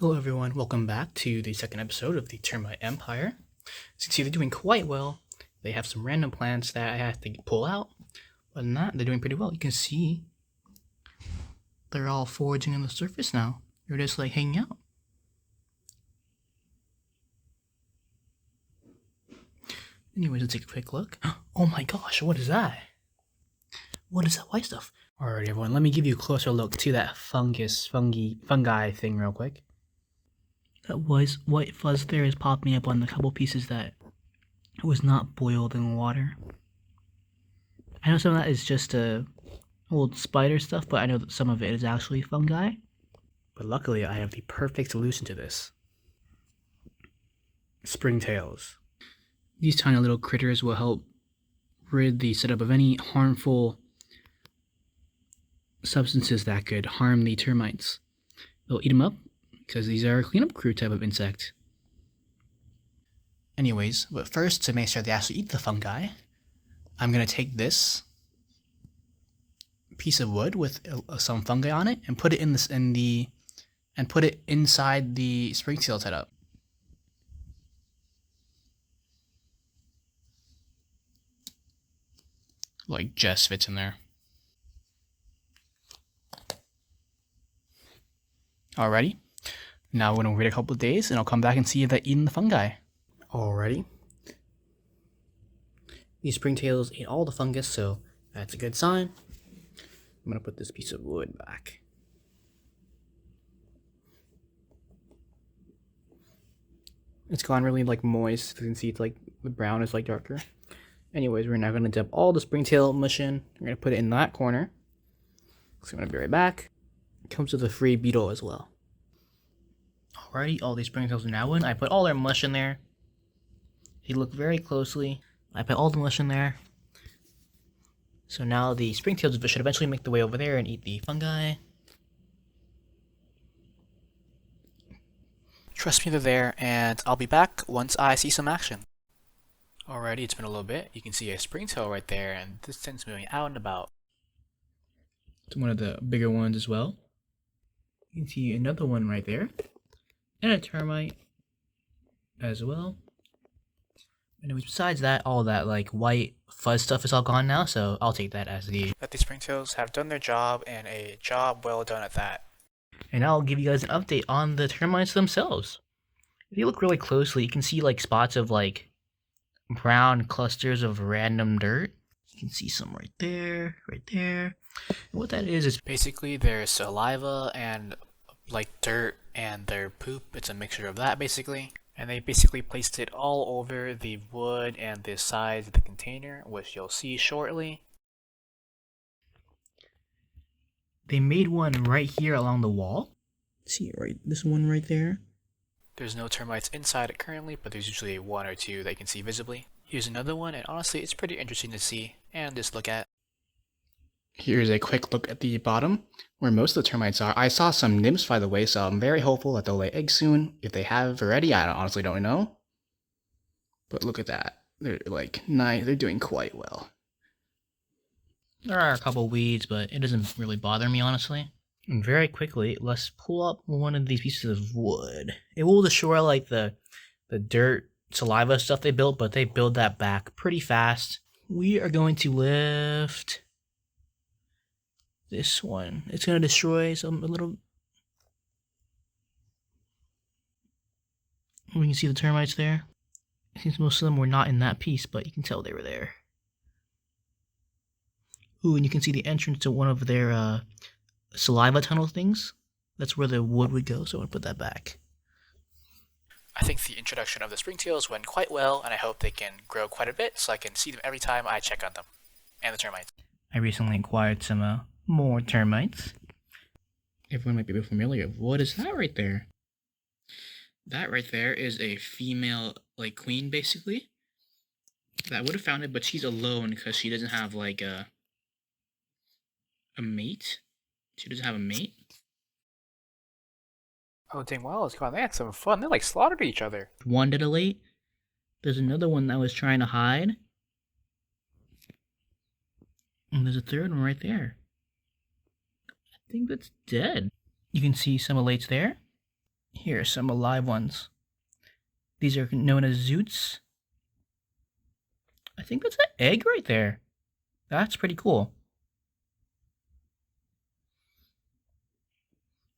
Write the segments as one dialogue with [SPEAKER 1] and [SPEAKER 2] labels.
[SPEAKER 1] Hello everyone, welcome back to the second episode of the Termite Empire. As you can see, they're doing quite well. They have some random plants that I have to pull out, but not, they're doing pretty well. You can see they're all foraging on the surface now. They're just like hanging out. Anyways, let's take a quick look. Oh my gosh, what is that? What is that white stuff? Alright everyone, let me give you a closer look to that fungi thing real quick. That white fuzz there is popping up on the couple pieces that was not boiled in water. I know some of that is just old spider stuff, but I know that some of it is actually fungi. But luckily, I have the perfect solution to this. Springtails. These tiny little critters will help rid the setup of any harmful substances that could harm the termites. They'll eat them up, because these are a cleanup crew type of insect. Anyways, but first, to make sure they actually eat the fungi, I'm going to take this piece of wood with some fungi on it and put it put it inside the springtail setup. Like just fits in there. Alrighty. Now we're going to wait a couple of days and I'll come back and see if they're eating the fungi. Alrighty. These springtails ate all the fungus, so that's a good sign. I'm going to put this piece of wood back. It's gone really like moist. You can see it's like the brown is like darker. Anyways, we're now going to dump all the springtail mush in. We're going to put it in that corner. So I'm going to be right back. It comes with a free beetle as well. Alrighty, all these springtails are now in. I put all their mush in there. If you look very closely, I put all the mush in there. So now the springtails should eventually make their way over there and eat the fungi. Trust me, they're there, and I'll be back once I see some action. Alrighty, it's been a little bit. You can see a springtail right there, and this thing's moving out and about. It's one of the bigger ones as well. You can see another one right there. And a termite as well. And besides that, all that like white fuzz stuff is all gone now, so I'll take that as the springtails have done their job, and a job well done at that. And I'll give you guys an update on the termites themselves. If you look really closely, you can see like spots of like brown clusters of random dirt. You can see some right there, right there. And what that is basically their saliva and like dirt and their poop. It's a mixture of that basically. And they basically placed it all over the wood and the sides of the container, which you'll see shortly. They made one right here along the wall. See, right, this one right there. There's no termites inside it currently, but there's usually one or two that you can see visibly. Here's another one, and honestly, it's pretty interesting to see and just look at. Here's a quick look at the bottom, where most of the termites are. I saw some nymphs, by the way, so I'm very hopeful that they'll lay eggs soon. If they have already, I honestly don't know. But look at that. They're like nice. They're doing quite well. There are a couple weeds, but it doesn't really bother me, honestly. And very quickly, let's pull up one of these pieces of wood. It will destroy like the dirt, saliva stuff they built, but they build that back pretty fast. We are going to lift this one. It's going to destroy a little. We can see the termites there. I think most of them were not in that piece, but you can tell they were there. Ooh, and you can see the entrance to one of their saliva tunnel things. That's where the wood would go, so I'm going to put that back. I think the introduction of the springtails went quite well, and I hope they can grow quite a bit so I can see them every time I check on them. And the termites. I recently acquired some more termites. Everyone might be familiar. What is that right there? That right there is a female, like, queen, basically. That would have found it, but she's alone because she doesn't have, like, a mate. She doesn't have a mate. Oh, dang, wow, it's gone. They had some fun. They, like, slaughtered each other. One did a late. There's another one that was trying to hide. And there's a third one right there. I think that's dead. You can see some elates there. Here are some alive ones. These are known as zoots. I think that's an egg right there. That's pretty cool.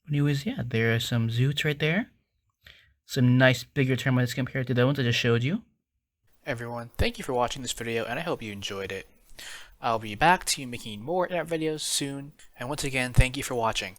[SPEAKER 1] Anyways, yeah, there are some zoots right there. Some nice bigger termites compared to the ones I just showed you. Everyone, thank you for watching this video, and I hope you enjoyed it. I'll be back to you making more internet videos soon, and once again, thank you for watching.